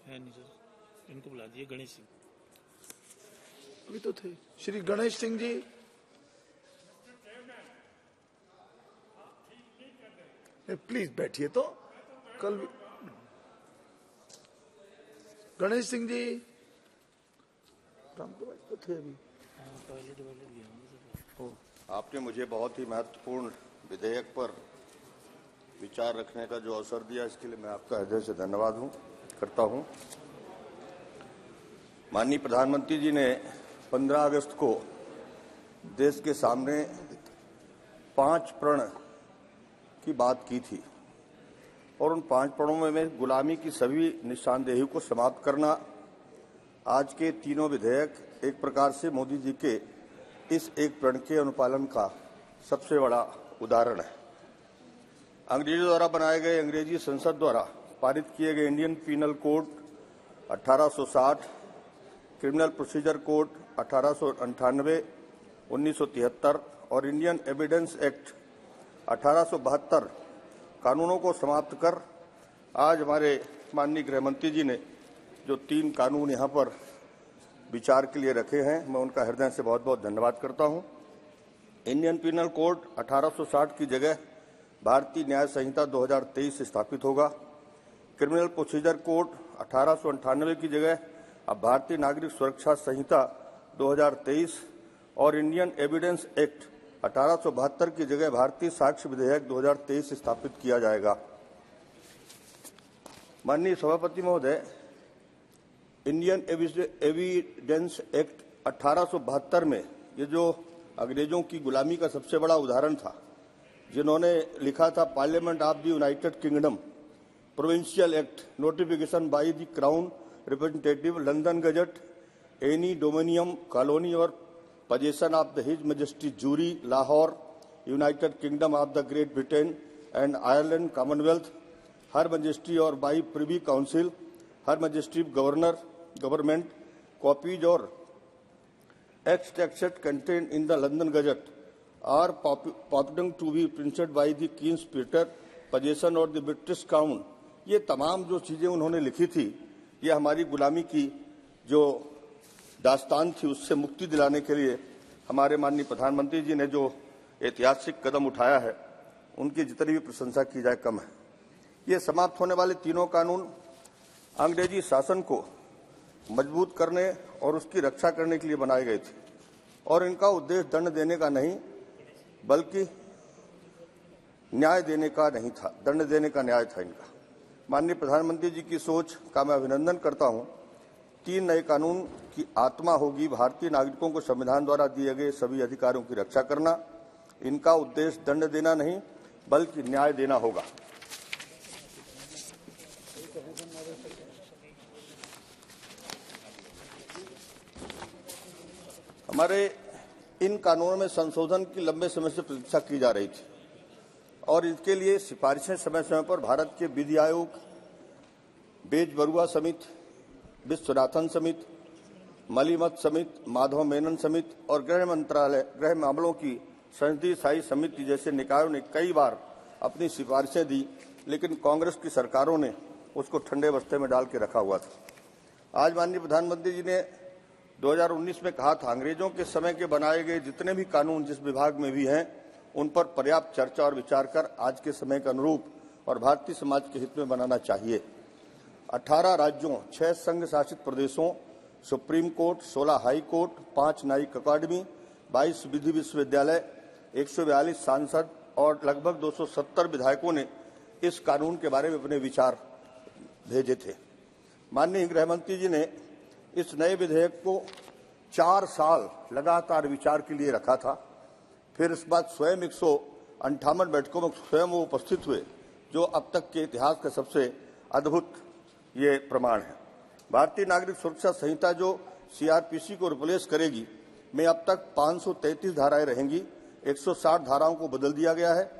है नहीं सर, इनको बुला दिए। गणेश सिंह अभी तो थे। श्री गणेश सिंह जी, प्लीज बैठिए। तो कल गणेश सिंह जी तो थे अभी। आपने मुझे बहुत ही महत्वपूर्ण विधेयक पर विचार रखने का जो अवसर दिया, इसके लिए मैं आपका हृदय से धन्यवाद करता हूं। माननीय प्रधानमंत्री जी ने 15 अगस्त को देश के सामने 5 प्रण की बात की थी और उन 5 प्रणों में गुलामी की सभी निशानदेही को समाप्त करना, आज के तीनों विधेयक एक प्रकार से मोदी जी के इस एक प्रण के अनुपालन का सबसे बड़ा उदाहरण है। अंग्रेजों द्वारा बनाए गए, अंग्रेजी संसद द्वारा पारित किए गए Indian penal code 1860, criminal procedure code 1898, 1973 और इंडियन एविडेंस एक्ट 1872 कानूनों को समाप्त कर आज हमारे माननीय गृह मंत्री जी ने जो 3 कानून यहाँ पर विचार के लिए रखे हैं, मैं उनका हृदय से बहुत बहुत धन्यवाद करता हूँ। इंडियन पीनल कोड 1860 की जगह भारतीय न्याय संहिता 2023 स्थापित होगा। क्रिमिनल प्रोसीजर कोड 1898 की जगह अब भारतीय नागरिक सुरक्षा संहिता 2023 और इंडियन एविडेंस एक्ट 1872 की जगह भारतीय साक्ष्य विधेयक 2023 स्थापित किया जाएगा। माननीय सभापति महोदय, इंडियन एविडेंस एक्ट 1872 में ये जो अंग्रेजों की गुलामी का सबसे बड़ा उदाहरण था, जिन्होंने लिखा था parliament of the United Kingdom provincial act notification by the crown representative London gazette any dominion colony और possession of the His Majesty Jury Lahore United Kingdom of the Great Britain and Ireland Commonwealth Her Majesty or by Privy Council Her Majesty Government copies or extracts contained in the London Gazette are purporting to be printed by the King's Peter possession or the British Crown। ये तमाम जो चीजें उन्होंने लिखी थी, ये हमारी गुलामी की जो दास्तान थी उससे मुक्ति दिलाने के लिए हमारे माननीय प्रधानमंत्री जी ने जो ऐतिहासिक कदम उठाया है, उनकी जितनी भी प्रशंसा की जाए कम है। ये समाप्त होने वाले तीनों कानून अंग्रेजी शासन को मजबूत करने और उसकी रक्षा करने के लिए बनाए गए थे और इनका उद्देश्य दंड देने का नहीं बल्कि न्याय देने का नहीं था, दंड देने का न्याय था इनका। माननीय प्रधानमंत्री जी की सोच का मैं अभिनंदन करता हूं। 3 नए कानून की आत्मा होगी भारतीय नागरिकों को संविधान द्वारा दिए गए सभी अधिकारों की रक्षा करना। इनका उद्देश्य दंड देना नहीं बल्कि न्याय देना होगा। हमारे इन कानूनों में संशोधन की लंबे समय से प्रतीक्षा की जा रही थी और इसके लिए सिफारिशें समय समय पर भारत के विधि आयोग, बेज बरुआ समिति, विश्वनाथन समिति, मलिमत समिति, माधव मेनन समिति और गृह मंत्रालय गृह मामलों की संसदीय स्थायी समिति जैसे निकायों ने कई बार अपनी सिफारिशें दी, लेकिन कांग्रेस की सरकारों ने उसको ठंडे बस्ते में डाल के रखा हुआ था। आज माननीय प्रधानमंत्री जी ने 2019 में कहा था, अंग्रेजों के समय के बनाए गए जितने भी कानून जिस विभाग में भी हैं, उन पर पर्याप्त चर्चा और विचार कर आज के समय के अनुरूप और भारतीय समाज के हित में बनाना चाहिए। 18 राज्यों, 6 संघ शासित प्रदेशों, सुप्रीम कोर्ट, 16 हाई कोर्ट, 5 न्यायिक अकादमी, 22 विधि विश्वविद्यालय, 142 सांसद और लगभग 270 विधायकों ने इस कानून के बारे में अपने विचार भेजे थे। माननीय गृह मंत्री जी ने इस नए विधेयक को 4 साल लगातार विचार के लिए रखा था। फिर इस बात स्वयं 158 बैठकों में स्वयं वो उपस्थित हुए, जो अब तक के इतिहास का सबसे अद्भुत ये प्रमाण है। भारतीय नागरिक सुरक्षा संहिता जो सीआरपीसी को रिप्लेस करेगी, में अब तक 533 धाराएं रहेंगी, 160 धाराओं को बदल दिया गया है,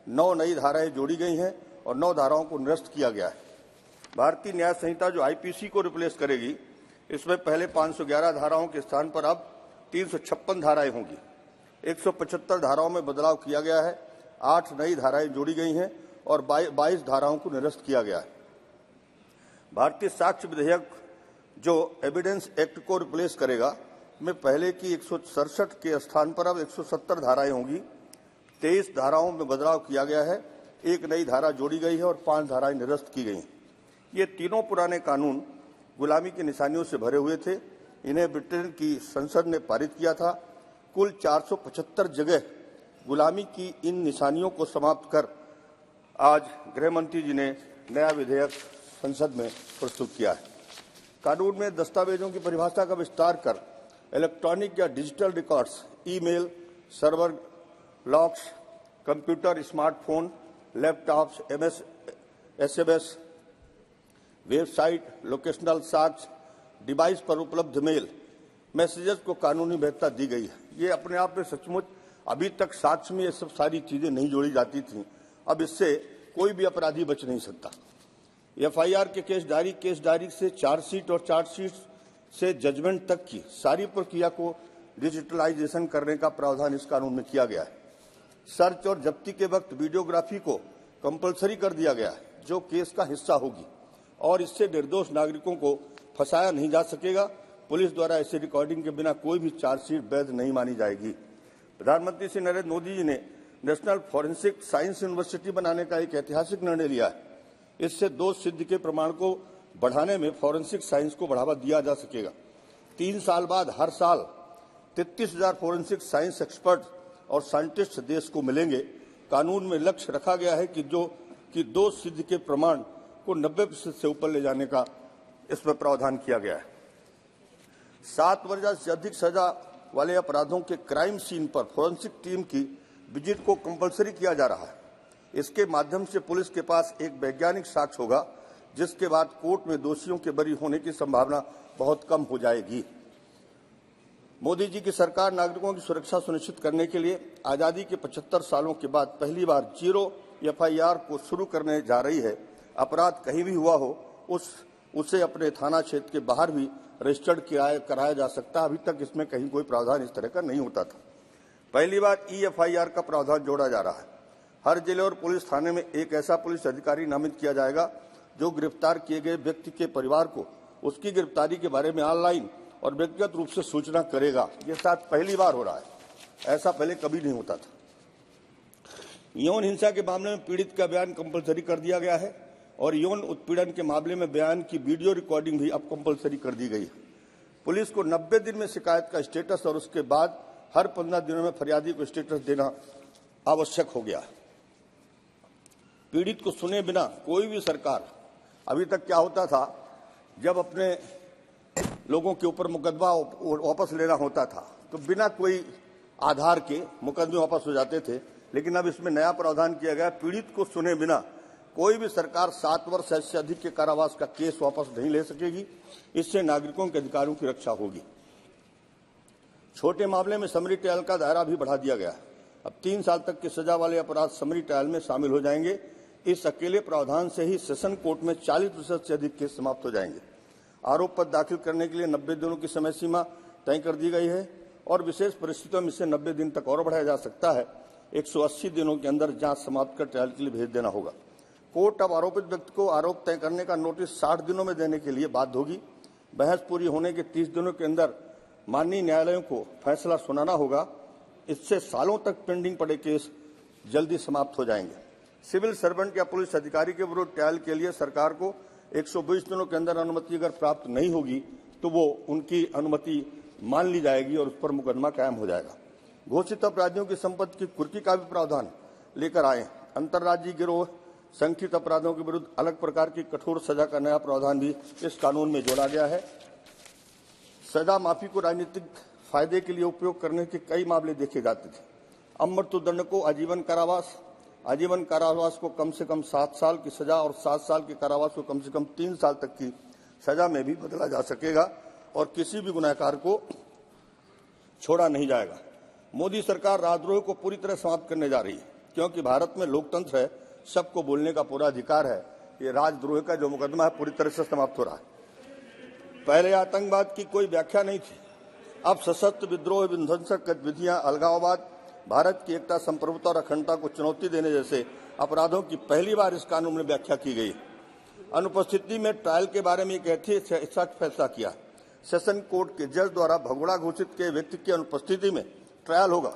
9 नई धाराएं जोड़ी गई हैं और 9 धाराओं को निरस्त किया गया है। भारतीय न्याय संहिता जो आईपीसी को रिप्लेस करेगी, इसमें पहले 511 धाराओं के स्थान पर अब 356 धाराएं होंगी। 175 धाराओं में बदलाव किया गया है, 8 नई धाराएं जोड़ी गई हैं और 22 धाराओं को निरस्त किया गया है। भारतीय साक्ष्य विधेयक जो एविडेंस एक्ट को रिप्लेस करेगा, में पहले की 167 के स्थान पर अब 170 धाराएं होंगी। 23 धाराओं में बदलाव किया गया है, एक नई धारा जोड़ी गई है और 5 धाराएं निरस्त की गई। ये तीनों पुराने कानून गुलामी की निशानियों से भरे हुए थे। इन्हें ब्रिटेन की संसद ने पारित किया था। कुल 475 जगह गुलामी की इन निशानियों को समाप्त कर आज गृह मंत्री जी ने नया विधेयक संसद में प्रस्तुत किया है। कानून में दस्तावेजों की परिभाषा का विस्तार कर इलेक्ट्रॉनिक या digital records, email, server locks, computer, smartphone, laptops, SMS, website, locational साक्ष्य, डिवाइस पर उपलब्ध मेल, मैसेजेस को कानूनी वैधता दी गई है। ये अपने आप में सचमुच अभी तक साक्ष्य में ये सब सारी चीजें नहीं जोड़ी जाती थी। अब इससे कोई भी अपराधी बच नहीं सकता। FIR के केस डायरी से चार्जशीट और चार्जशीट से जजमेंट तक की सारी प्रक्रिया को डिजिटलाइजेशन करने का प्रावधान इस कानून में किया गया है। सर्च और जब्ती के वक्त वीडियोग्राफी को कंपलसरी कर दिया गया है, जो केस का हिस्सा होगी, और इससे निर्दोष नागरिकों को फंसाया नहीं जा सकेगा। पुलिस द्वारा ऐसी रिकॉर्डिंग के बिना कोई भी चार्जशीट वैध नहीं मानी जाएगी। प्रधानमंत्री श्री नरेंद्र मोदी जी ने नेशनल फॉरेंसिक साइंस यूनिवर्सिटी बनाने का एक ऐतिहासिक निर्णय लिया है। इससे दोष सिद्ध के प्रमाण को बढ़ाने में फॉरेंसिक साइंस को बढ़ावा दिया जा सकेगा। 3 साल बाद हर साल 33,000 फॉरेंसिक साइंस एक्सपर्ट और साइंटिस्ट देश को मिलेंगे। कानून में लक्ष्य रखा गया है कि दोष सिद्ध के प्रमाण को 90% से ऊपर ले जाने का इसमें प्रावधान किया गया है। 7 वर्ष से अधिक सजा वाले अपराधों के क्राइम सीन पर फॉरेंसिक टीम की विजिट को कंपलसरी किया जा रहा है। इसके माध्यम से पुलिस के पास एक वैज्ञानिक साक्ष्य होगा, जिसके बाद कोर्ट में दोषियों के बरी होने की संभावना बहुत कम हो जाएगी। मोदी जी की सरकार नागरिकों की सुरक्षा सुनिश्चित करने के लिए आजादी के 75 सालों के बाद पहली बार 0 FIR को शुरू करने जा रही है। अपराध कहीं भी हुआ हो, उसे अपने थाना क्षेत्र के बाहर भी रजिस्टर्ड कराया जा सकता है। अभी तक इसमें कहीं कोई प्रावधान इस तरह का नहीं होता था। पहली बार EFIR का प्रावधान जोड़ा जा रहा है। हर जिले और पुलिस थाने में एक ऐसा पुलिस अधिकारी नामित किया जाएगा जो गिरफ्तार किए गए व्यक्ति के परिवार को उसकी गिरफ्तारी के बारे में ऑनलाइन और व्यक्तिगत रूप से सूचना करेगा। ये शायद पहली बार हो रहा है, ऐसा पहले कभी नहीं होता था। यौन हिंसा के मामले में पीड़ित का बयान कंपलसरी कर दिया गया है और यौन उत्पीड़न के मामले में बयान की वीडियो रिकॉर्डिंग भी अब कंपलसरी कर दी गई है। पुलिस को 90 दिन में शिकायत का स्टेटस और उसके बाद हर 15 दिनों में फरियादी को स्टेटस देना आवश्यक हो गया। पीड़ित को सुने बिना कोई भी सरकार, अभी तक क्या होता था, जब अपने लोगों के ऊपर मुकदमा वापस लेना होता था तो बिना कोई आधार के मुकदमे वापस हो जाते थे। लेकिन अब इसमें नया प्रावधान किया गया, पीड़ित को सुने बिना कोई भी सरकार 7 वर्ष से अधिक के कारावास का केस वापस नहीं ले सकेगी। इससे नागरिकों के अधिकारों की रक्षा होगी। छोटे मामले में समरी ट्रायल का दायरा भी बढ़ा दिया गया। अब 3 साल तक की सजा वाले अपराध समरी ट्रायल में शामिल हो जाएंगे। इस अकेले प्रावधान से ही सेशन कोर्ट में 40% से अधिक केस समाप्त हो जाएंगे। आरोप पत्र दाखिल करने के लिए 90 दिनों की समय सीमा तय कर दी गई है और विशेष परिस्थितियों में इसे 90 दिन तक और बढ़ाया जा सकता है। 180 दिनों के अंदर जांच समाप्त कर ट्रायल के लिए भेज देना होगा। कोर्ट अब आरोपित व्यक्ति को आरोप तय करने का नोटिस 60 दिनों में देने के लिए बाध्य होगी। बहस पूरी होने के 30 दिनों के अंदर माननीय न्यायालयों को फैसला सुनाना होगा। इससे सालों तक पेंडिंग पड़े केस जल्दी समाप्त हो जाएंगे। सिविल सर्वेंट या पुलिस अधिकारी के विरुद्ध ट्रायल के लिए सरकार को 120 दिनों के अंदर अनुमति अगर प्राप्त नहीं होगी तो वो उनकी अनुमति मान ली जाएगी और उस पर मुकदमा कायम हो जाएगा। घोषित अपराधियों की संपत्ति की कुर्की का भी प्रावधान लेकर आए। अंतर्राज्यीय गिरोह संगठित अपराधों के विरुद्ध अलग प्रकार की कठोर सजा का नया प्रावधान भी इस कानून में जोड़ा गया है। सजा माफी को राजनीतिक फायदे के लिए उपयोग करने के कई मामले देखे जाते थे। अब मृत्युदंड को आजीवन कारावास को कम से कम 7 साल की सजा और 7 साल के कारावास को कम से कम 3 साल तक की सजा में भी बदला जा सकेगा और किसी भी गुनहगार को छोड़ा नहीं जाएगा। मोदी सरकार राजद्रोह को पूरी तरह समाप्त करने जा रही है, क्योंकि भारत में लोकतंत्र है, सबको बोलने का पूरा अधिकार है। ये राजद्रोह का जो मुकदमा है पूरी तरह से समाप्त हो रहा है। पहले आतंकवाद की कोई व्याख्या नहीं थी, अब सशस्त्र विद्रोह, विध्वंसक गतिविधियां, अलगाववाद, भारत की एकता, संप्रभुता और अखंडता को चुनौती देने जैसे अपराधों की पहली बार इस कानून में व्याख्या की गई। अनुपस्थिति में ट्रायल के बारे में एक ऐसा फैसला किया। सेशन कोर्ट के जज द्वारा भगोड़ा घोषित के व्यक्ति की अनुपस्थिति में ट्रायल होगा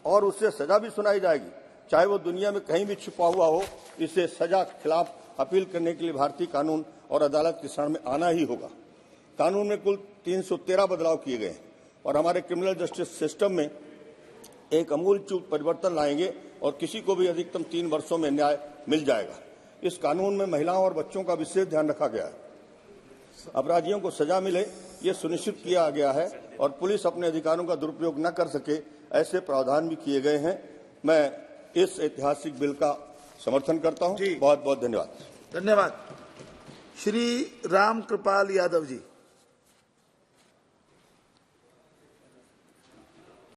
और उससे सजा भी सुनाई जाएगी, चाहे वो दुनिया में कहीं भी छुपा हुआ हो। इसे सजा के खिलाफ अपील करने के लिए भारतीय कानून और अदालत की शरण में आना ही होगा। कानून में कुल 313 बदलाव किए गए और हमारे क्रिमिनल जस्टिस सिस्टम में एक आमूलचूल परिवर्तन लाएंगे और किसी को भी अधिकतम 3 वर्षों में न्याय मिल जाएगा। इस कानून में महिलाओं और बच्चों का विशेष ध्यान रखा गया है। अपराधियों को सजा मिले ये सुनिश्चित किया गया है और पुलिस अपने अधिकारों का दुरुपयोग न कर सके, ऐसे प्रावधान भी किए गए हैं। मैं इस ऐतिहासिक बिल का समर्थन करता हूं। बहुत बहुत धन्यवाद। धन्यवाद। श्री राम कृपाल यादव जी।